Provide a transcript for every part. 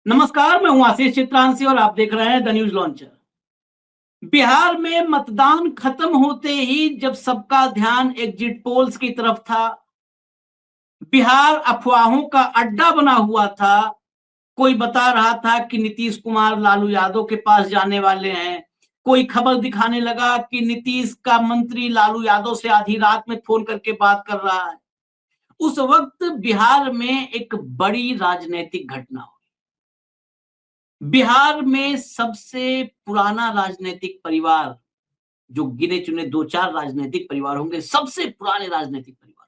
नमस्कार, मैं हूं आशीष चित्रांशी और आप देख रहे हैं द न्यूज लॉन्चर। बिहार में मतदान खत्म होते ही जब सबका ध्यान एग्जिट पोल्स की तरफ था, बिहार अफवाहों का अड्डा बना हुआ था। कोई बता रहा था कि नीतीश कुमार लालू यादव के पास जाने वाले हैं। कोई खबर दिखाने लगा कि नीतीश का मंत्री लालू यादव से आधी रात में फोन करके बात कर रहा है। उस वक्त बिहार में एक बड़ी राजनीतिक घटना हुई। बिहार में सबसे पुराना राजनीतिक परिवार, जो गिने चुने दो चार राजनीतिक परिवार होंगे, सबसे पुराने राजनीतिक परिवार,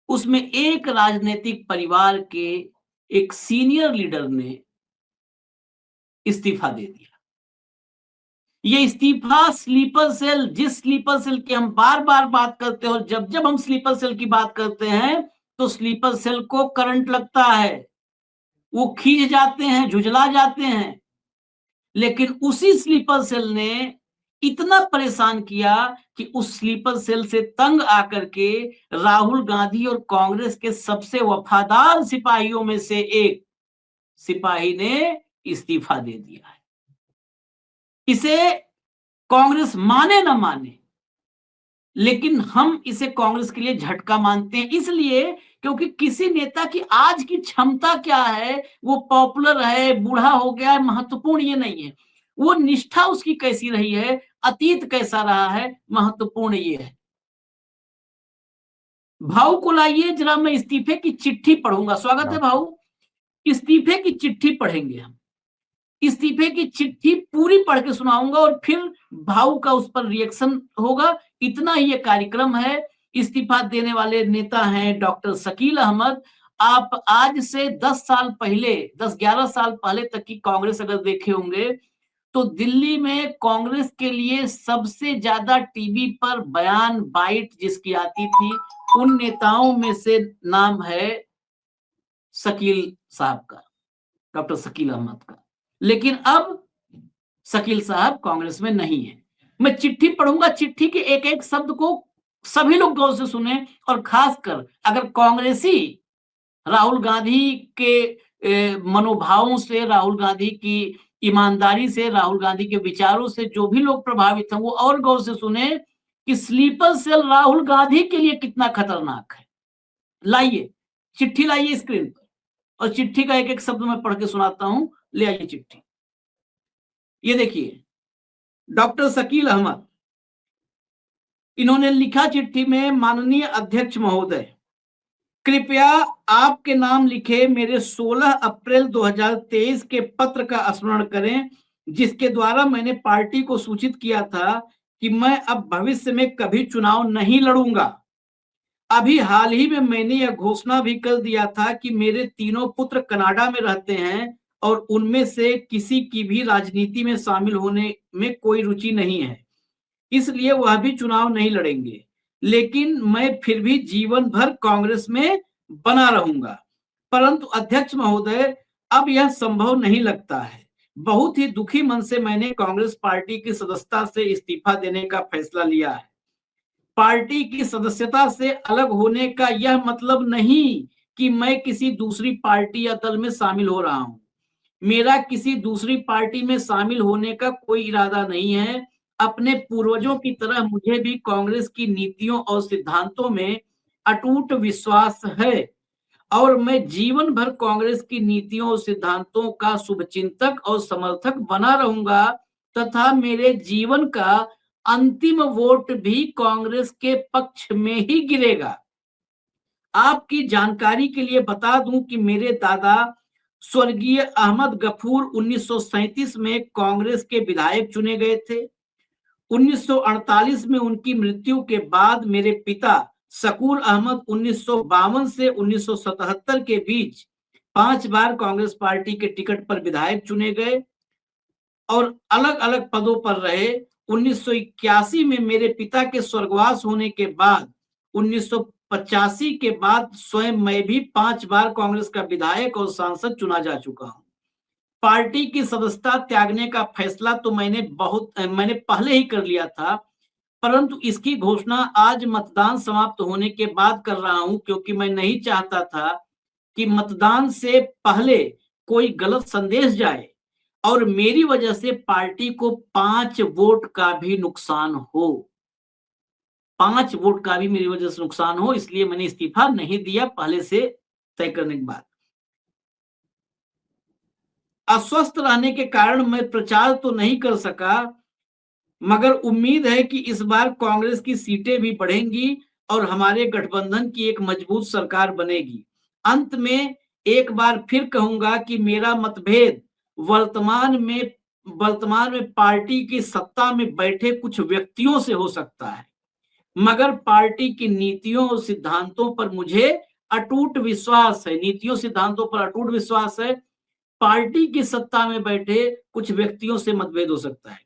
उसमें एक राजनीतिक परिवार के एक सीनियर लीडर ने इस्तीफा दे दिया। ये इस्तीफा स्लीपर सेल, जिस स्लीपर सेल की हम बार बार बात करते हैं, और जब जब हम स्लीपर सेल की बात करते हैं तो स्लीपर सेल को करंट लगता है, वो खींच जाते हैं, झुझला जाते हैं। लेकिन उसी स्लीपर सेल ने इतना परेशान किया कि उस स्लीपर सेल से तंग आकर के राहुल गांधी और कांग्रेस के सबसे वफादार सिपाहियों में से एक सिपाही ने इस्तीफा दे दिया है। इसे कांग्रेस माने ना माने, लेकिन हम इसे कांग्रेस के लिए झटका मानते हैं, इसलिए क्योंकि किसी नेता की आज की क्षमता क्या है, वो पॉपुलर है, बूढ़ा हो गया है, महत्वपूर्ण ये नहीं है। वो निष्ठा उसकी कैसी रही है, अतीत कैसा रहा है, महत्वपूर्ण ये है। भाऊ को लाइए, जरा मैं इस्तीफे की चिट्ठी पढ़ूंगा। स्वागत है भाऊ। इस्तीफे की चिट्ठी पढ़ेंगे हम। इस्तीफे की चिट्ठी पूरी पढ़ के सुनाऊंगा और फिर भाऊ का उस पर रिएक्शन होगा। इतना ही ये कार्यक्रम है। इस्तीफा देने वाले नेता हैं डॉक्टर शकील अहमद। आप आज से 10 साल पहले, 10-11 साल पहले तक की कांग्रेस अगर देखे होंगे तो दिल्ली में कांग्रेस के लिए सबसे ज्यादा टीवी पर बयान, बाइट जिसकी आती थी, उन नेताओं में से नाम है शकील साहब का, डॉक्टर शकील अहमद का। लेकिन अब शकील साहब कांग्रेस में नहीं है। मैं चिट्ठी पढ़ूंगा, चिट्ठी के एक एक शब्द को सभी लोग गौर से सुने, और खासकर अगर कांग्रेसी राहुल गांधी के मनोभावों से, राहुल गांधी की ईमानदारी से, राहुल गांधी के विचारों से जो भी लोग प्रभावित हैं, वो और गौर से सुने कि स्लीपर सेल राहुल गांधी के लिए कितना खतरनाक है। लाइए चिट्ठी, लाइए स्क्रीन पर, और चिट्ठी का एक एक शब्द मैं पढ़ के सुनाता हूं। ले आइए चिट्ठी। ये देखिए, डॉक्टर शकील अहमद, इन्होंने लिखा चिट्ठी में, माननीय अध्यक्ष महोदय, कृपया आपके नाम लिखे मेरे 16 अप्रैल 2023 के पत्र का स्मरण करें, जिसके द्वारा मैंने पार्टी को सूचित किया था कि मैं अब भविष्य में कभी चुनाव नहीं लड़ूंगा। अभी हाल ही में मैंने यह घोषणा भी कर दिया था कि मेरे तीनों पुत्र कनाडा में रहते हैं और उनमें से किसी की भी राजनीति में शामिल होने में कोई रुचि नहीं है, इसलिए वह भी चुनाव नहीं लड़ेंगे। लेकिन मैं फिर भी जीवन भर कांग्रेस में बना रहूंगा। परंतु अध्यक्ष महोदय, अब यह संभव नहीं लगता है। बहुत ही दुखी मन से मैंने कांग्रेस पार्टी की सदस्यता से इस्तीफा देने का फैसला लिया है। पार्टी की सदस्यता से अलग होने का यह मतलब नहीं कि मैं किसी दूसरी पार्टी या दल में शामिल हो रहा हूं। मेरा किसी दूसरी पार्टी में शामिल होने का कोई इरादा नहीं है। अपने पूर्वजों की तरह मुझे भी कांग्रेस की नीतियों और सिद्धांतों में अटूट विश्वास है और मैं जीवन भर कांग्रेस की नीतियों और सिद्धांतों का शुभचिंतक और समर्थक बना रहूंगा तथा मेरे जीवन का अंतिम वोट भी कांग्रेस के पक्ष में ही गिरेगा। आपकी जानकारी के लिए बता दूं कि मेरे दादा स्वर्गीय अहमद गफूर 1937 में कांग्रेस के विधायक चुने गए थे। 1948 में उनकी मृत्यु के बाद मेरे पिता शकूर अहमद 1952 से 1977 के बीच 5 बार कांग्रेस पार्टी के टिकट पर विधायक चुने गए और अलग अलग पदों पर रहे। 1981 में मेरे पिता के स्वर्गवास होने के बाद 1985 के बाद स्वयं मैं भी 5 बार कांग्रेस का विधायक और सांसद चुना जा चुका हूं। पार्टी की सदस्यता त्यागने का फैसला तो मैंने पहले ही कर लिया था, परंतु इसकी घोषणा आज मतदान समाप्त होने के बाद कर रहा हूं, क्योंकि मैं नहीं चाहता था कि मतदान से पहले कोई गलत संदेश जाए और मेरी वजह से पार्टी को 5 वोट का भी नुकसान हो, 5 वोट का भी मेरी वजह से नुकसान हो, इसलिए मैंने इस्तीफा नहीं दिया पहले से तय करने के बाद। अस्वस्थ रहने के कारण मैं प्रचार तो नहीं कर सका, मगर उम्मीद है कि इस बार कांग्रेस की सीटें भी बढ़ेंगी और हमारे गठबंधन की एक मजबूत सरकार बनेगी। अंत में एक बार फिर कहूंगा कि मेरा मतभेद वर्तमान में पार्टी की सत्ता में बैठे कुछ व्यक्तियों से हो सकता है, मगर पार्टी की नीतियों और सिद्धांतों पर मुझे अटूट विश्वास है। नीतियों सिद्धांतों पर अटूट विश्वास है। पार्टी की सत्ता में बैठे कुछ व्यक्तियों से मतभेद हो सकता है।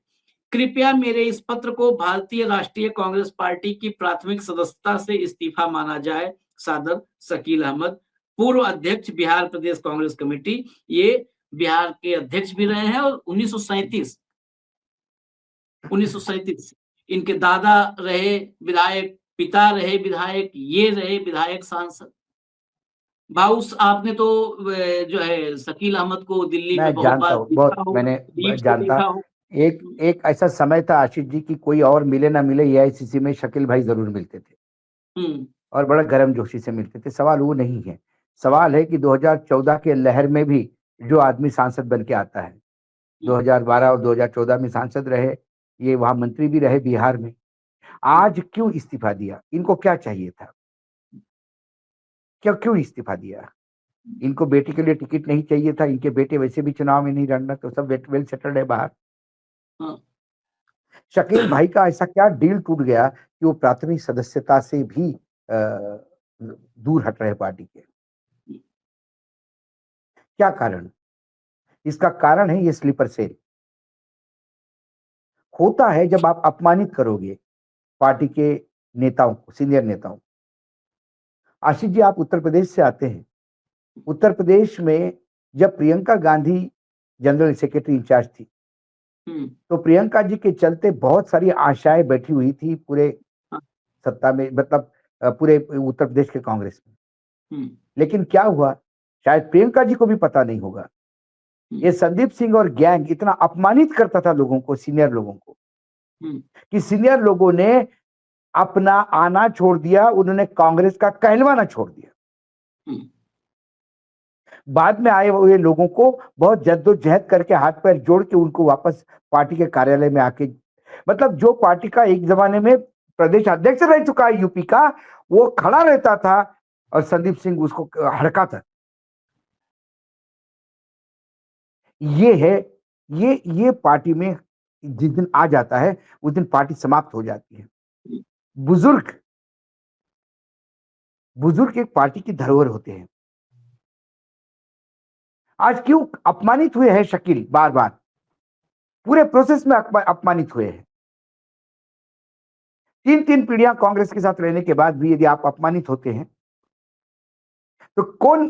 कृपया मेरे इस पत्र को भारतीय राष्ट्रीय कांग्रेस पार्टी की प्राथमिक सदस्यता से इस्तीफा माना जाए। सादर, शकील अहमद, पूर्व अध्यक्ष बिहार प्रदेश कांग्रेस कमेटी। ये बिहार के अध्यक्ष भी रहे हैं और 1937 इनके दादा रहे विधायक, पिता रहे विधायक, ये रहे विधायक सांसद। भाऊ आपने तो जो है शकील अहमद को दिल्ली में मैं बहुत जानता बार हूँ, देखा बहुत हो, मैंने लीड से जानता। देखा हो। एक एक ऐसा समय था आशीष जी की कोई और मिले ना मिले, एआईसीसी में शकील भाई जरूर मिलते थे और बड़ा गर्मजोशी से मिलते थे। सवाल वो नहीं है, सवाल है कि 2014 के लहर में भी जो आदमी सांसद बन के आता है, 2012 और 2014 में सांसद रहे, ये वहां मंत्री भी रहे बिहार में, आज क्यों इस्तीफा दिया? इनको क्या चाहिए था? क्यों इस्तीफा दिया? इनको बेटी के लिए टिकट नहीं चाहिए था? इनके बेटे वैसे भी चुनाव में नहीं लड़ना, तो सब वेल सेटल्ड है बाहर। शकील भाई का ऐसा क्या डील टूट गया कि वो प्राथमिक सदस्यता से भी दूर हट रहे पार्टी के? क्या कारण? इसका कारण है ये स्लीपर सेल। होता है जब आप अपमानित करोगे पार्टी के नेताओं को, सीनियर नेताओं। आशीष जी, आप उत्तर प्रदेश से आते हैं। उत्तर प्रदेश में जब Priyanka Gandhi general secretary incharge थी, तो प्रियंका जी के चलते बहुत सारी आशाएं बैठी हुई थी पूरे सत्ता में, मतलब पूरे उत्तर प्रदेश के कांग्रेस में। लेकिन क्या हुआ, शायद प्रियंका जी को भी पता नहीं होगा, ये संदीप सिंह और गैंग इतना अपमानित करता था लोगों को, सीनियर लोगों को, कि सीनियर लोगों ने अपना आना छोड़ दिया, उन्होंने कांग्रेस का कहलवाना छोड़ दिया। बाद में आए हुए लोगों को बहुत जद्दोजहद करके हाथ पैर जोड़ के उनको वापस पार्टी के कार्यालय में आके, मतलब जो पार्टी का एक जमाने में प्रदेश अध्यक्ष रह चुका है यूपी का, वो खड़ा रहता था और संदीप सिंह उसको हड़काता। ये है, ये पार्टी में जिस दिन आ जाता है उस दिन पार्टी समाप्त हो जाती है। बुजुर्ग एक पार्टी की धरोहर होते हैं। आज क्यों अपमानित हुए हैं शकील? बार बार पूरे प्रोसेस में अपमानित हुए हैं। 3 पीढ़ियां कांग्रेस के साथ रहने के बाद भी यदि आप अपमानित होते हैं तो कौन,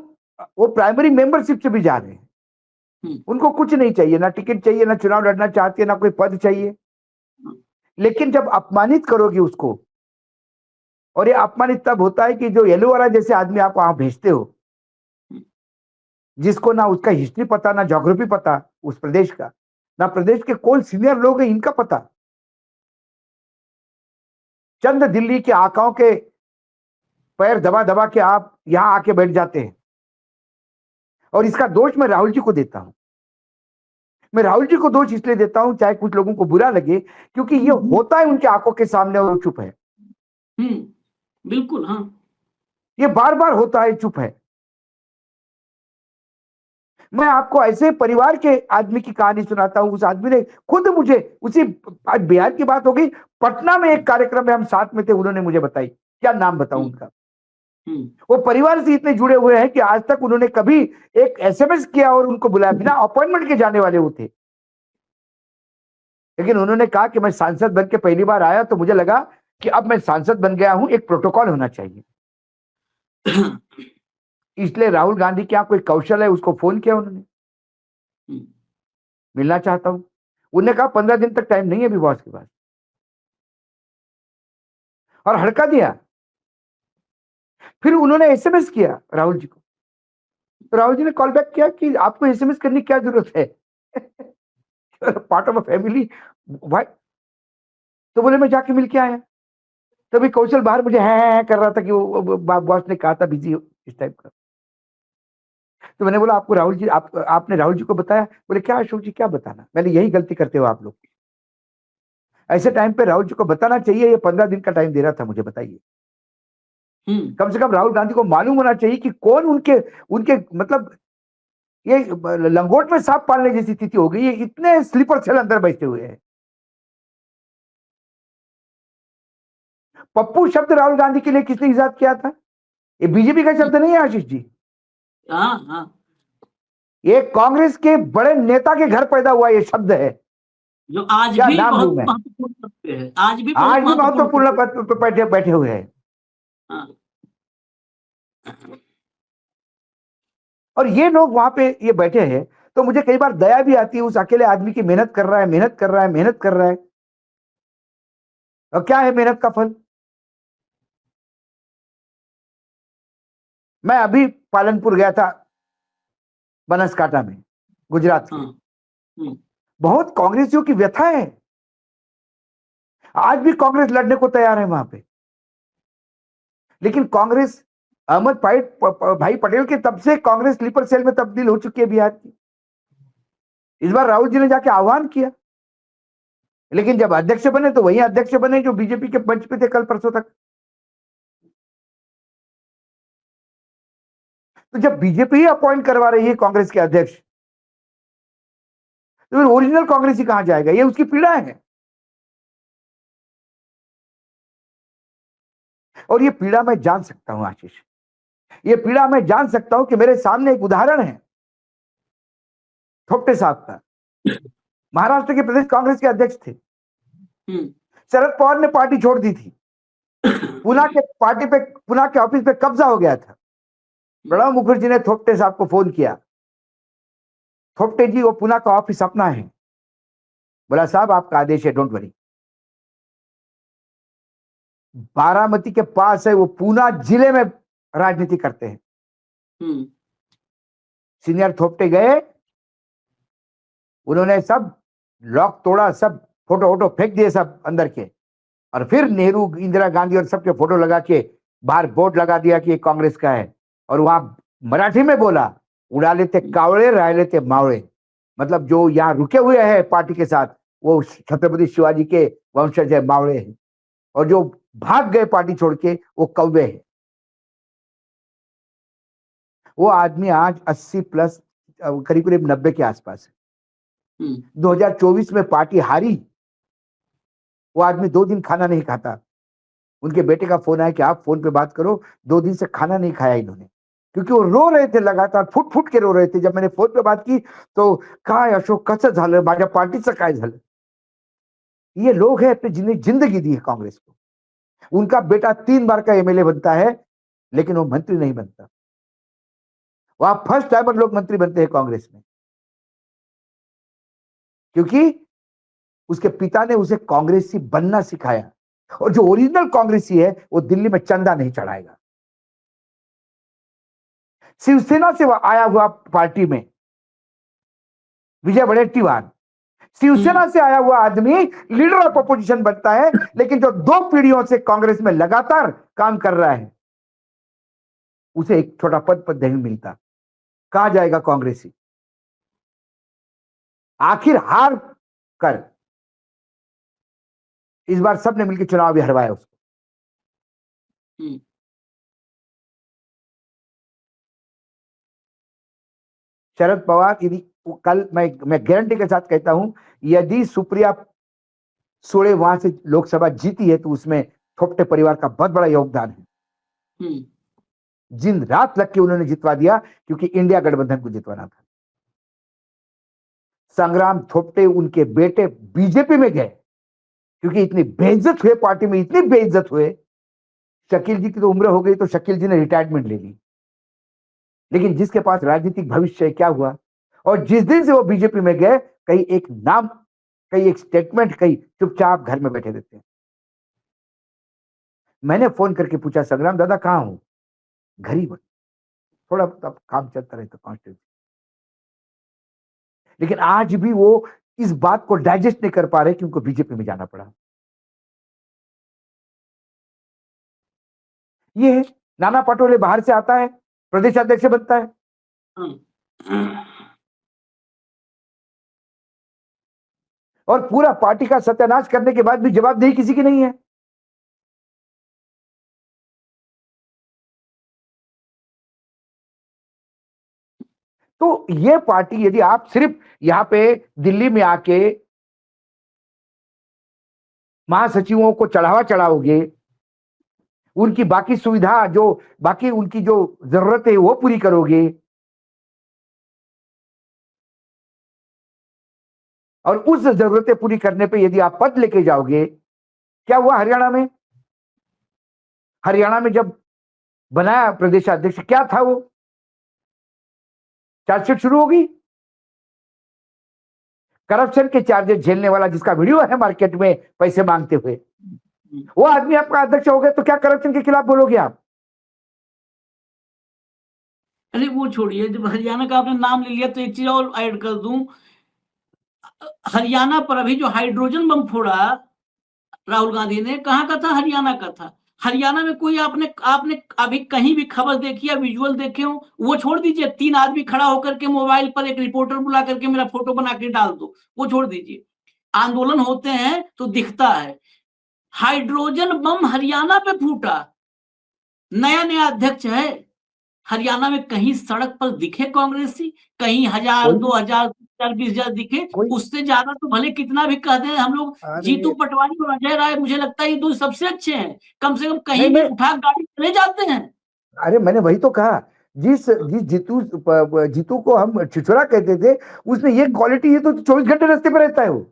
वो प्राइमरी मेंबरशिप से भी जा रहे हैं, उनको कुछ नहीं चाहिए, ना टिकट चाहिए, ना चुनाव लड़ना चाहते हैं, ना कोई पद चाहिए। लेकिन जब अपमानित करोगे उसको, और ये अपमानित तब होता है कि जो येलो वाला जैसे आदमी आप वहां भेजते हो, जिसको ना उसका हिस्ट्री पता, ना ज्योग्राफी पता उस प्रदेश का, ना प्रदेश के कौन सीनियर लोग हैं इनका पता, चंद दिल्ली के आकाओं के पैर दबा दबा के आप यहां आके बैठ जाते हैं। और इसका दोष मैं राहुल जी को देता हूं। मैं राहुल जी को दोष इसलिए देता हूं, चाहे कुछ लोगों को बुरा लगे, क्योंकि ये होता है उनके आंखों के सामने और चुप है। बिल्कुल, हाँ, ये बार बार होता है, चुप है। मैं आपको ऐसे परिवार के आदमी की कहानी सुनाता हूं। उस आदमी ने खुद मुझे, उसी, आज बिहार की बात हो गई, पटना में एक कार्यक्रम में हम साथ में थे, उन्होंने मुझे बताई, क्या नाम बताऊं उनका। वो परिवार से इतने जुड़े हुए हैं कि आज तक उन्होंने कभी एक एसएमएस किया और उनको बुलाया, बिना अपॉइंटमेंट के जाने वाले वो थे। लेकिन उन्होंने कहा कि मैं सांसद बन के पहली बार आया तो मुझे लगा कि अब मैं सांसद बन गया हूं, एक प्रोटोकॉल होना चाहिए। इसलिए राहुल गांधी के यहां कोई कौशल है, उसको फोन किया उन्होंने, मिलना चाहता हूं। उन्होंने कहा 15 दिन तक टाइम नहीं है अभी बॉस के पास, और हड़का दिया। फिर उन्होंने एसएमएस किया राहुल जी को, तो राहुल जी ने कॉल बैक किया कि आपको एसएमएस करने की क्या जरूरत है, part of a family, why? तो बोले मैं जाके मिल के आया। तभी कौशल बाहर मुझे है कर रहा था कि वो बॉस ने कहा था बिजी इस टाइप का। तो मैंने बोला आपको राहुल जी, आपने राहुल जी को बताया? बोले क्या अशोक जी क्या बताना, मैंने यही गलती करते हो आप लोग। ऐसे टाइम पे राहुल जी को बताना चाहिए, ये 15 दिन का टाइम दे रहा था मुझे, बताइए। कम से कम राहुल गांधी को मालूम होना चाहिए कि कौन उनके उनके मतलब ये लंगोट में सांप पालने जैसी स्थिति हो गई है, इतने स्लीपर सेल अंदर बैठे हुए हैं। पप्पू शब्द राहुल गांधी के लिए किसने इजाद किया था? ये बीजेपी का शब्द नहीं है आशीष जी, हाँ, ये कांग्रेस के बड़े नेता के घर पैदा हुआ ये शब्द है। जो आज क्या भी नाम लूं बहुत मैं? महत्वपूर्ण पद पे है, आज भी बहुत आज भी महत्वपूर्ण महत्वपूर्ण पद पद पे बैठे बैठे हुए हैं। हाँ, और ये लोग वहां पे ये बैठे हैं, तो मुझे कई बार दया भी आती है उस अकेले आदमी की, मेहनत कर रहा है, मेहनत कर रहा है, मेहनत कर रहा है, और क्या है मेहनत का फल? मैं अभी पालनपुर गया था, बनासकांठा में, गुजरात के। हाँ, बहुत कांग्रेसियों की व्यथा है, आज भी कांग्रेस लड़ने को तैयार है वहां पे। लेकिन कांग्रेस, अहमद भाई पटेल के तब से कांग्रेस स्लीपर सेल में तब्दील हो चुकी है बिहार की। इस बार राहुल जी ने जाके आह्वान किया, लेकिन जब अध्यक्ष बने तो वही अध्यक्ष बने जो बीजेपी के मंच पे थे कल परसों तक। तो जब बीजेपी ही अपॉइंट करवा रही है कांग्रेस के अध्यक्ष, तो फिर ओरिजिनल कांग्रेस ही कहां जाएगा? ये उसकी पीड़ा है, और ये पीड़ा मैं जान सकता हूं आशीष, ये पीड़ा मैं जान सकता हूं कि मेरे सामने एक उदाहरण है थोपटे साहब का। महाराष्ट्र के प्रदेश कांग्रेस के अध्यक्ष थे, शरद पवार ने पार्टी छोड़ दी थी, पुना के ऑफिस पे कब्जा हो गया था। प्रणब मुखर्जी ने थोपटे साहब को फोन किया, थोपटे जी वो पुना का ऑफिस अपना है। बोला साहब आपका आदेश है, डोंट वरी। बारामती के पास है, वो पूना जिले में राजनीति करते हैं। सीनियर थोपटे गए, उन्होंने सब लॉक तोड़ा, सब फोटो वोटो फेंक दिए सब अंदर के, और फिर नेहरू, इंदिरा गांधी और सबके फोटो लगा के बाहर बोर्ड लगा दिया कि ये कांग्रेस का है। और वहां मराठी में बोला, उड़ा लेते कावड़े रह लेते मावड़े, मतलब जो यहाँ रुके हुए हैं पार्टी के साथ वो छत्रपति शिवाजी के वंशज है, मावड़े हैं, और जो भाग गए पार्टी छोड़ के वो कौवे हैं। वो आदमी आज 80 प्लस, करीब करीब 90 के आसपास है। 2024 में पार्टी हारी, वो आदमी 2 दिन खाना नहीं खाता। उनके बेटे का फोन आया कि आप फोन पे बात करो, 2 दिन से खाना नहीं खाया इन्होंने, क्योंकि वो रो रहे थे, लगातार फुट फुट के रो रहे थे। जब मैंने फोन पे बात की तो काय अशोक कसं झालं, माझ्या पार्टीचं काय झालं? ये लोग हैं, अपनी जिंदगी दी है कांग्रेस को। उनका बेटा 3 बार का एमएलए बनता है, लेकिन वो मंत्री नहीं बनता। वहां फर्स्ट टाइमर लोग मंत्री बनते हैं कांग्रेस में, क्योंकि उसके पिता ने उसे कांग्रेसी बनना सिखाया। और जो ओरिजिनल कांग्रेसी है वो दिल्ली में चंदा नहीं चढ़ाएगा। शिवसेना से आया हुआ पार्टी में विजय वडेट्टीवार, शिवसेना से आया हुआ आदमी लीडर ऑफ अपोजिशन बनता है, लेकिन जो 2 पीढ़ियों से कांग्रेस में लगातार काम कर रहा है उसे एक छोटा पद नहीं मिलता। कहा जाएगा कांग्रेसी? आखिर हार कर इस बार सबने मिलकर चुनाव भी हरवाया उसको। शरद पवार, यदि कल मैं गारंटी के साथ कहता हूं, यदि सुप्रिया सुळे वहां से लोकसभा जीती है तो उसमें थोपटे परिवार का बहुत बड़ा योगदान है। दिन रात लग के उन्होंने जितवा दिया, क्योंकि इंडिया गठबंधन को जितवाना था। संग्राम थोपटे उनके बेटे बीजेपी में गए, क्योंकि इतनी बेइज्जत हुए पार्टी में, इतनी बेइज्जत हुए। शकील जी की तो उम्र हो गई, तो शकील जी ने रिटायरमेंट ले ली, लेकिन जिसके पास राजनीतिक भविष्य है, क्या हुआ? और जिस दिन से वो बीजेपी में गए, कहीं एक नाम, कहीं एक स्टेटमेंट, कहीं चुपचाप घर में बैठे रहते हैं। मैंने फोन करके पूछा, संग्राम दादा कहां हो? घर ही बन। थोड़ा तब काम चलता रहता कॉन्स्टिट्यूंसी। लेकिन आज भी वो इस बात को डाइजेस्ट नहीं कर पा रहे कि उनको बीजेपी में जाना पड़ा। ये है, नाना पटोले बाहर से आता है, प्रदेश अध्यक्ष बनता है, और पूरा पार्टी का सत्यानाश करने के बाद भी जवाबदेही किसी की नहीं है। तो ये पार्टी, यदि आप सिर्फ यहां पे दिल्ली में आके महासचिवों को चढ़ावा चढ़ाओगे, उनकी बाकी सुविधा जो बाकी उनकी जो जरूरत है वो पूरी करोगे, और उस जरूरतें पूरी करने पे यदि आप पद लेके जाओगे, क्या हुआ हरियाणा में? हरियाणा में जब बनाया प्रदेश अध्यक्ष, क्या था वो? चार्जशीट शुरू होगी, करप्शन के चार्जेस झेलने वाला जिसका वीडियो है मार्केट में पैसे मांगते हुए, वो आदमी आपका अध्यक्ष हो गया, तो क्या करप्शन के खिलाफ बोलोगे आप? अरे वो छोड़िए, जब हरियाणा का आपने नाम ले लिया तो एक चीज और ऐड कर दूं, हरियाणा पर अभी जो हाइड्रोजन बम फोड़ा राहुल गांधी ने, कहाँ का था? हरियाणा का था। हरियाणा में कोई आपने आपने अभी कहीं भी खबर देखी या विजुअल देखे हो? वो छोड़ दीजिए, 3 आदमी खड़ा होकर के मोबाइल पर एक रिपोर्टर बुला करके मेरा फोटो बना के डाल दो, वो छोड़ दीजिए। आंदोलन होते हैं तो दिखता है। हाइड्रोजन बम हरियाणा पे फूटा, नया नया अध्यक्ष है। हरियाणा में कहीं सड़क पर दिखे कांग्रेसी? कहीं 1000, 2000, 20,000 दिखे? उससे ज्यादा तो भले कितना भी कह दें हम लोग, जीतू पटवारी और अजय राय, मुझे लगता है ये 2 सबसे अच्छे हैं। कम से कम कहीं भी उठा गाड़ी चले जाते हैं। अरे मैंने वही तो कहा, जिस जीतू को हम छिछोरा कहते थे, उसने ये क्वालिटी, ये तो 24 घंटे रास्ते पे रहता है वो।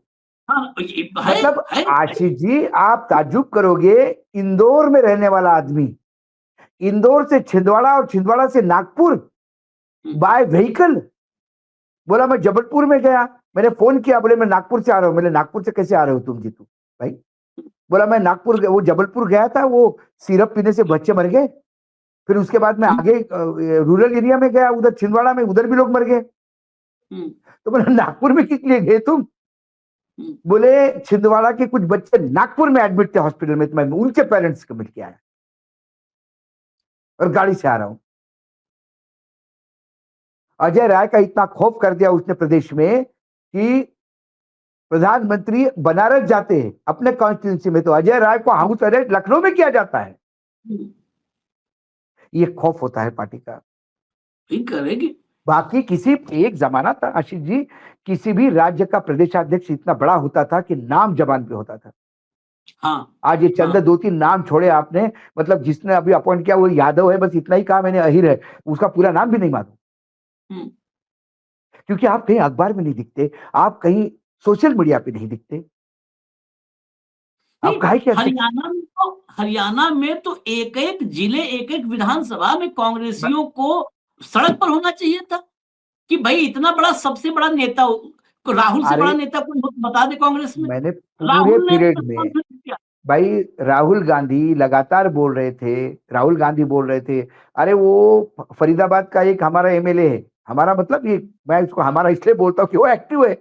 हाँ, मतलब आशीष जी, आप ताज्जुब करोगे, इंदौर में रहने वाला आदमी इंदौर से छिंदवाड़ा और छिंदवाड़ा से नागपुर बाय व्हीकल, बोला मैं जबलपुर में गया, मैंने फोन किया, बोले मैं नागपुर से आ रहा हूँ। मैंने नागपुर से कैसे आ रहे हो तुम जीतू भाई? बोला मैं नागपुर, वो जबलपुर गया था, वो सिरप पीने से बच्चे मर गए, फिर उसके बाद मैं आगे रूरल एरिया में गया, उधर छिंदवाड़ा में, उधर भी लोग मर गए। तो बोला नागपुर में किस लिए गए तुम? बोले छिंदवाड़ा के कुछ बच्चे नागपुर में एडमिट थे हॉस्पिटल में, तो मैं उनके पेरेंट्स को मिल के आया और गाड़ी से आ रहा हूं। अजय राय का इतना खौफ कर दिया उसने प्रदेश में कि प्रधानमंत्री बनारस जाते हैं अपने कॉन्स्टिट्यूंसी में, तो अजय राय को हाउस अरेस्ट लखनऊ में किया जाता है। ये खौफ होता है पार्टी का। करेगी। बाकी किसी एक जमाना था आशीष जी, किसी भी राज्य का प्रदेशाध्यक्ष इतना बड़ा होता था कि नाम जबान पे होता था। हाँ, आज ये चंद 2-3 नाम छोड़े आपने, मतलब जिसने अभी अपॉइंट किया वो यादव है, बस इतना ही कहा मैंने, अहिर है, उसका पूरा नाम भी नहीं मालूम। क्योंकि आप कहीं अखबार में नहीं दिखते, आप कहीं सोशल मीडिया पे नहीं दिखते। आप कहा क्या? हरियाणा में तो एक एक जिले, एक एक विधानसभा में कांग्रेसियों को सड़क पर होना चाहिए था कि भाई इतना बड़ा, सबसे बड़ा नेता, राहुल से बड़ा नेता कोई बता दे कांग्रेस में। मैंने पूरे पीरियड में भाई, राहुल गांधी लगातार बोल रहे थे, राहुल गांधी बोल रहे थे, अरे वो फरीदाबाद का एक हमारा एमएलए है, हमारा मतलब ये, मैं उसको हमारा इसलिए बोलता हूँ कि वो एक्टिव है,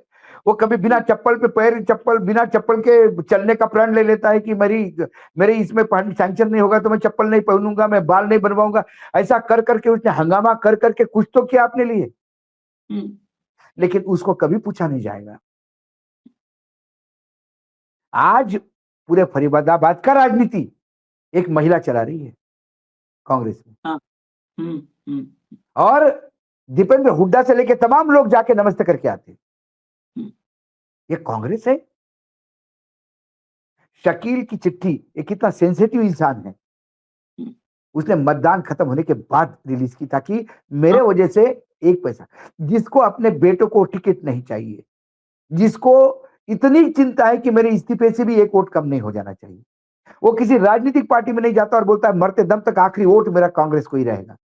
वो कभी बिना चप्पल पे पैर, बिना चप्पल के चलने का प्रण ले लेता है कि मेरे इसमें सैंक्शन नहीं होगा तो मैं चप्पल नहीं पहनूंगा, मैं बाल नहीं बनवाऊंगा। ऐसा कर करके उसने हंगामा कर करके कुछ तो किया अपने लिए, लेकिन उसको कभी पूछा नहीं जाएगा। आज पूरे फरीदाबाद का राजनीति एक महिला चला रही है कांग्रेस में, और दीपेंद्र हुड्डा से लेके तमाम लोग जाके नमस्ते करके आते हैं। ये कांग्रेस है। शकील की चिट्ठी, एक कितना सेंसिटिव इंसान है, उसने मतदान खत्म होने के बाद रिलीज की, ताकि मेरे वजह से एक पैसा, जिसको अपने बेटों को टिकट नहीं चाहिए, जिसको इतनी चिंता है कि मेरे इस्तीफे से भी एक वोट कम नहीं हो जाना चाहिए, वो किसी राजनीतिक पार्टी में नहीं जाता और बोलता है मरते दम तक आखिरी वोट मेरा कांग्रेस को ही रहेगा।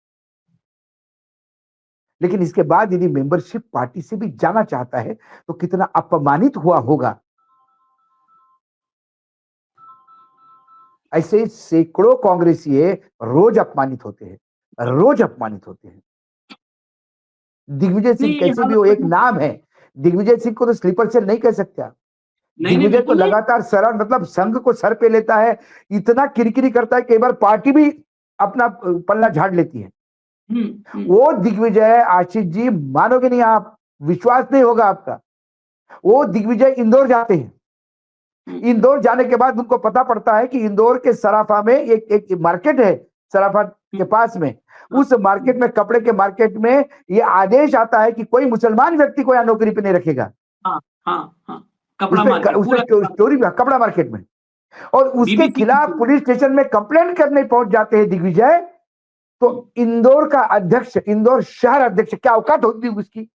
लेकिन इसके बाद यदि मेंबरशिप पार्टी से भी जाना चाहता है तो कितना अपमानित हुआ होगा। ऐसे सैकड़ों कांग्रेसी रोज अपमानित होते हैं, रोज अपमानित होते हैं। दिग्विजय सिंह नहीं कैसे भी हो, एक नाम है। दिग्विजय सिंह को तो स्लीपर सेल नहीं कह सकते आप। नहीं दिग्विजय तो बिल्कुल नहीं। लगातार सर मतलब संघ को सर पे लेता है, इतना किरकिरी करता है, कई बार पार्टी भी अपना पल्ला झाड़ लेती है। वो दिग्विजय, आशीष जी मानोगे नहीं आप, विश्वास नहीं होगा आपका, वो दिग्विजय इंदौर जाते हैं। इंदौर जाने के बाद उनको पता पड़ता है कि इंदौर के सराफा में एक मार्केट है, सराफा के पास में, उस मार्केट में, कपड़े के मार्केट में ये आदेश आता है कि कोई मुसलमान व्यक्ति को यहाँ नौकरी पे नहीं रखेगा। कपड़ा मार्केट, उसमें स्टोरी कपड़ा मार्केट में, और उसके खिलाफ पुलिस स्टेशन में कंप्लेंट करने पहुंच जाते हैं दिग्विजय। तो इंदौर का अध्यक्ष, इंदौर शहर अध्यक्ष, क्या औकात होती उसकी,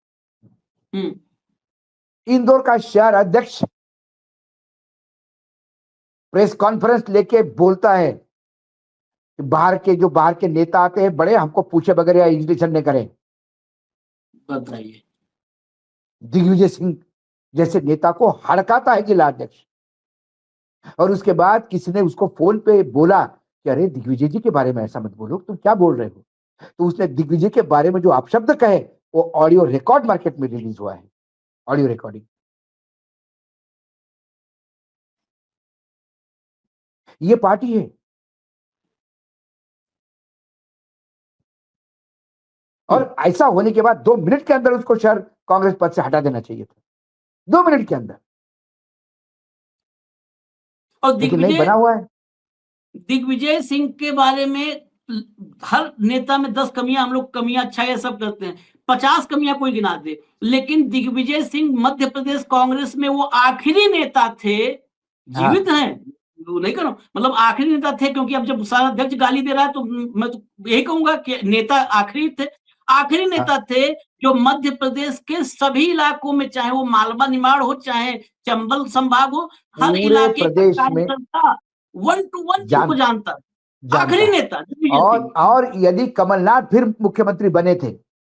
इंदौर का शहर अध्यक्ष प्रेस कॉन्फ्रेंस लेके बोलता है कि बाहर के नेता आते हैं बड़े, हमको पूछे बगैर या इन्विटेशन नहीं करें। बताइए, दिग्विजय सिंह जैसे नेता को हड़काता है जिला अध्यक्ष, और उसके बाद किसी ने उसको फोन पे बोला कि अरे दिग्विजय जी के बारे में ऐसा मत बोलो, तुम क्या बोल रहे हो। तो उसने दिग्विजय के बारे में जो अपशब्द कहे वो ऑडियो रिकॉर्ड मार्केट में रिलीज हुआ है, ऑडियो रिकॉर्डिंग। ये पार्टी है। और ऐसा होने के बाद 2 मिनट के अंदर उसको शहर कांग्रेस पद से हटा देना चाहिए था, 2 मिनट के अंदर, और लेकिन नहीं, बना हुआ है। दिग्विजय सिंह के बारे में हर नेता में 10 कमियां, हम लोग कमियां अच्छा ये सब करते हैं, 50 कमियां कोई गिना दे, लेकिन दिग्विजय सिंह मध्य प्रदेश कांग्रेस में वो आखिरी नेता थे, जीवित हैं, वो नहीं करो, मतलब आखिरी नेता थे, क्योंकि अब जब सारा अध्यक्ष गाली दे रहा है तो मैं तो यही कहूंगा कि नेता आखिरी थे, आखिरी नेता थे जो मध्य प्रदेश के सभी इलाकों में, चाहे वो मालवा निमाड़ हो, चाहे चंबल संभाग हो, हर इलाके का कार्यकर्ता 1 to 1 जिसको जानता, आखिरी नेता। और यदि कमलनाथ फिर मुख्यमंत्री बने थे,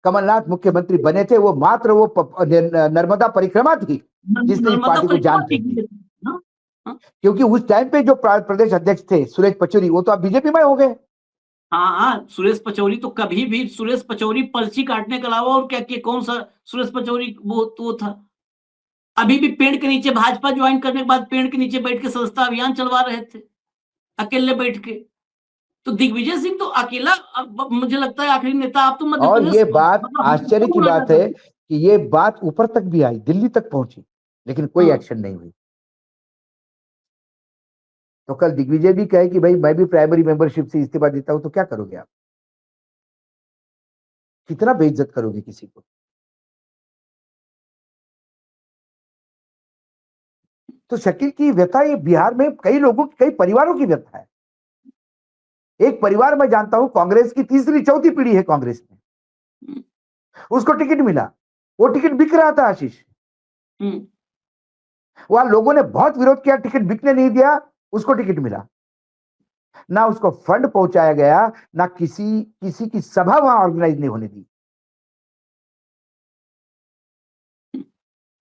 कमलनाथ मुख्यमंत्री बने थे, वो मात्र वो नर्मदा परिक्रमा थी जिसने पार्टी को जान फेंक दी। क्योंकि उस टाइम पे जो प्रदेश अध्यक्ष थे सुरेश पचौरी, वो तो अब बीजेपी में हो गए। हाँ, सुरेश पचौरी तो कभी भी, सुरेश पचौरी पर्ची काटने के अलावा और क्या किया, कौन सा सुरेश पचौरी वो था। अभी भी पेड़ के नीचे भाजपा ज्वाइन करने के बाद पेड़ के नीचे बैठ के सदस्यता अभियान चलवा रहे थे अकेले बैठ के। तो दिग्विजय सिंह तो अकेला, मुझे लगता है आखिरी नेता आप तो मध्य और प्रदेश। ये बात आश्चर्य की बात है कि ये बात ऊपर तक भी आई, दिल्ली तक पहुंची, लेकिन कोई एक्शन नहीं हुई। तो कल दिग्विजय भी कहे कि भाई मैं भी प्राइमरी मेंबरशिप से इस्तीफा देता हूं, तो क्या करोगे आप, कितना बेइज्जत करोगे किसी को। तो शकील की व्यथा ये बिहार में कई लोगों की, कई परिवारों की व्यथा है। एक परिवार मैं जानता हूं, कांग्रेस की तीसरी चौथी पीढ़ी है कांग्रेस में, उसको टिकट मिला, वो टिकट बिक रहा था आशीष, वहां लोगों ने बहुत विरोध किया, टिकट बिकने नहीं दिया, उसको टिकट मिला। ना उसको फंड पहुंचाया गया, ना किसी की सभा वहां ऑर्गेनाइज नहीं होने दी।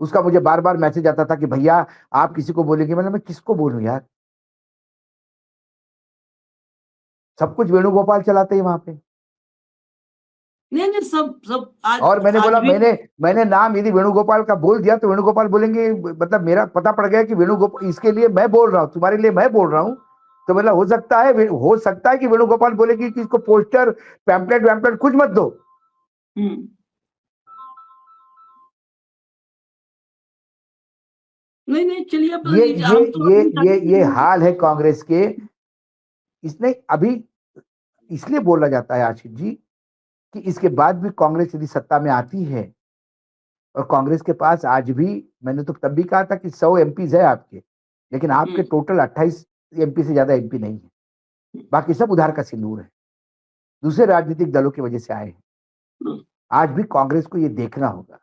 उसका मुझे बार बार मैसेज आता था कि भैया आप किसी को बोलेंगे, मैं किसको बोलूं यार, सब कुछ वेणुगोपाल चलाते हैं वहां पे। नहीं सब आज, और मैंने बोला, भी मैंने नाम यदि वेणुगोपाल का बोल दिया तो वेणुगोपाल बोलेंगे, मतलब मेरा पता पड़ गया कि वेणुगोपाल, इसके लिए मैं बोल रहा हूं, तुम्हारे लिए मैं बोल रहा हूं, तो मतलब हो सकता है कि वेणुगोपाल बोलेगी कि इसको पोस्टर पैम्पलेट वैम्पलेट कुछ मत दो। नहीं चलिए, ये हाल है कांग्रेस के। इसने अभी इसलिए बोला जाता है आशीष जी कि इसके बाद भी कांग्रेस यदि सत्ता में आती है, और कांग्रेस के पास आज भी, मैंने तो तब भी कहा था कि 100 एमपीज है आपके, लेकिन आपके टोटल 28 एमपी से ज्यादा एमपी नहीं है, बाकी सब उधार का सिंदूर है, दूसरे राजनीतिक दलों की वजह से आए हैं। आज भी कांग्रेस को यह देखना होगा,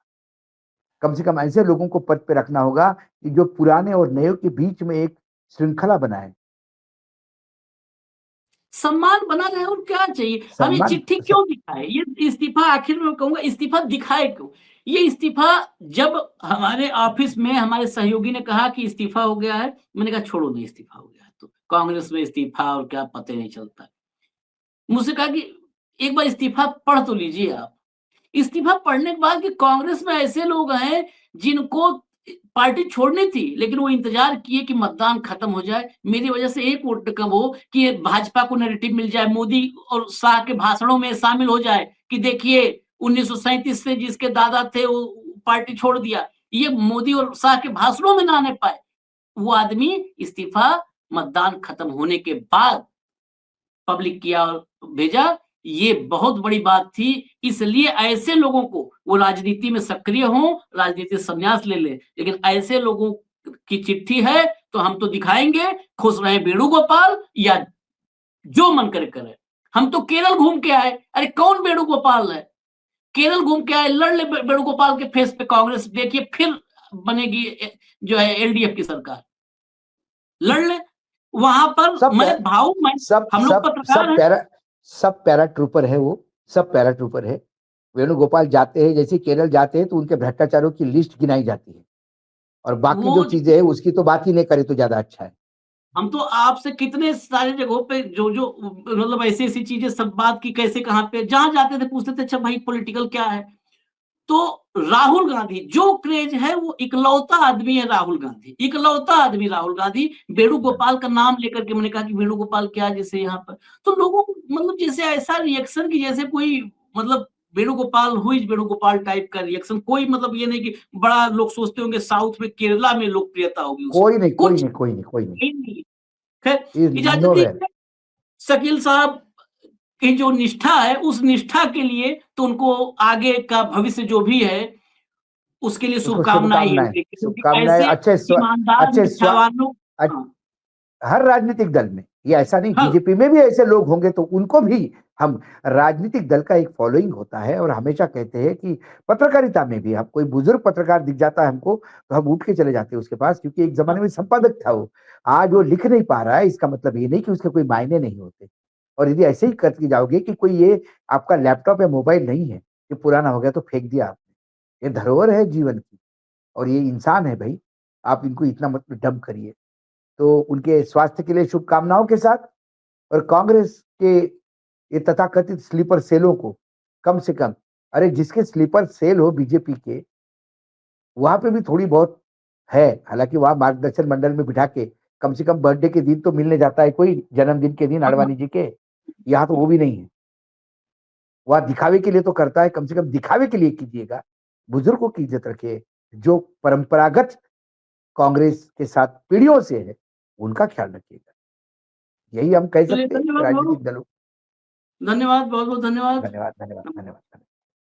कम से कम ऐसे लोगों को पद पे रखना होगा कि जो पुराने और नए के बीच में एक श्रृंखला बनाए, सम्मान बना रहे, और क्या चाहिए हमें। चिट्ठी क्यों दिखाए ये इस्तीफा, आखिर में कहूंगा इस्तीफा दिखाए क्यों। ये इस्तीफा जब हमारे ऑफिस में हमारे सहयोगी ने कहा कि इस्तीफा हो गया है, मैंने कहा छोड़ो नहीं, इस्तीफा हो गया है तो कांग्रेस में इस्तीफा और क्या पता नहीं चलता। मुझसे कहा कि एक बार इस्तीफा पढ़ तो लीजिए आप। इस्तीफा पढ़ने के बाद कि कांग्रेस में ऐसे लोग हैं जिनको पार्टी छोड़नी थी, लेकिन वो इंतजार किए कि मतदान खत्म हो जाए, मेरी वजह से एक वोट कम हो कि भाजपा को नैरेटिव मिल जाए, मोदी और शाह के भाषणों में शामिल हो जाए कि देखिए 1937 से जिसके दादा थे वो पार्टी छोड़ दिया, ये मोदी और शाह के भाषणों में ना आने पाए। वो आदमी इस्तीफा मतदान खत्म होने के बाद पब्लिक किया और भेजा, ये बहुत बड़ी बात थी। इसलिए ऐसे लोगों को वो राजनीति में सक्रिय हों, राजनीति से संन्यास ले लें, लेकिन ऐसे लोगों की चिट्ठी है तो हम तो दिखाएंगे, खुश रहे वेणुगोपाल या जो मन करे करे। हम तो केरल घूम के आए, अरे कौन वेणुगोपाल है? केरल घूम के आए, लड़ ले वेणुगोपाल के फेस पे कांग्रेस, देखिए फिर बनेगी जो है एलडीएफ की सरकार, लड़ ले। वहां पर सब मैं भाऊ मैं सब हम लोग सब पत्रकार सब हैं। पैरा ट्रूपर है, वो सब पैरा ट्रूपर है। वेणुगोपाल जाते हैं, जैसे केरल जाते हैं तो उनके भ्रष्टाचारों की लिस्ट गिनाई जाती है, और बाकी जो वो चीजें है उसकी तो बात ही नहीं करे तो ज्यादा अच्छा है। हम तो आपसे कितने सारे जगहों पे जो मतलब ऐसी-ऐसी चीजें सब बात की, कैसे कहाँ पे जहाँ जाते थे पूछते थे अच्छा भाई पॉलिटिकल क्या है? तो राहुल गांधी जो क्रेज है वो इकलौता आदमी है राहुल गांधी, इकलौता आदमी राहुल गांधी। वेणुगोपाल का नाम लेकर के मैंने कहा कि वेणुगोपाल क्या जैसे यहाँ पर, तो लोगों को मतलब जैसे ऐसा रिएक्शन कि जैसे कोई मतलब Venugopal who is Venugopal type का रिएक्शन, कोई मतलब ये नहीं कि बड़ा लोग सोचते होंगे साउथ में केरला में लोकप्रियता होगी उसकी, कोई नहीं, कोई कुछ नहीं, कोई नहीं, कोई नहीं। नहीं। खैर इज इजाजत नो वे। दीजिए, शकील साहब की जो निष्ठा है उस निष्ठा के लिए तो उनको आगे का भविष्य जो भी है उसके लिए उसको शुभकामनाएं ही शुभकामनाएं, होंगी, क्योंकि शुभकामनाएं। ऐसे ईमानदार अच्छे निष्ठावान हाँ, हर राजनीतिक दल में, ये ऐसा नहीं, हाँ, बीजेपी में भी ऐसे लोग होंगे तो उनको भी हम, राजनीतिक दल का एक फॉलोइंग होता है, और हमेशा कहते हैं कि पत्रकारिता में भी हम, कोई बुजुर्ग पत्रकार दिख जाता है हमको तो हम उठ के चले जाते हैं उसके पास, क्योंकि एक जमाने में संपादक था वो। आज वो लिख नहीं पा रहा है, इसका मतलब ये नहीं कि उसके कोई मायने नहीं होते। और यदि ऐसे ही करके जाओगे कि कोई ये आपका लैपटॉप या मोबाइल नहीं है कि पुराना हो गया तो फेंक दिया आपने, ये धरोहर है जीवन की, और ये इंसान है भाई, आप इनको इतना मत डंप करिए। तो उनके स्वास्थ्य के लिए शुभकामनाओं के साथ, और कांग्रेस के ये तथाकथित स्लीपर सेलों को कम से कम, अरे जिसके स्लीपर सेल हो बीजेपी के, वहां पे भी थोड़ी बहुत है, हालांकि वहां मार्गदर्शन मंडल में बिठा के कम से कम बर्थडे के दिन तो मिलने जाता है कोई, जन्मदिन के दिन हाँ, आडवाणी जी के, यहाँ तो वो भी नहीं है। वह दिखावे के लिए तो करता है, कम से कम दिखावे के लिए कीजिएगा, बुजुर्गों की इज्जत रखिए, जो परंपरागत कांग्रेस के साथ पीढ़ियों से है उनका ख्याल रखिएगा। यही हम कह चलिए सकते हैं धन्यवाद बाबू, राजनीतिक दलों। धन्यवाद, बहुत बहुत धन्यवाद। धन्यवाद, धन्यवाद, धन्यवाद।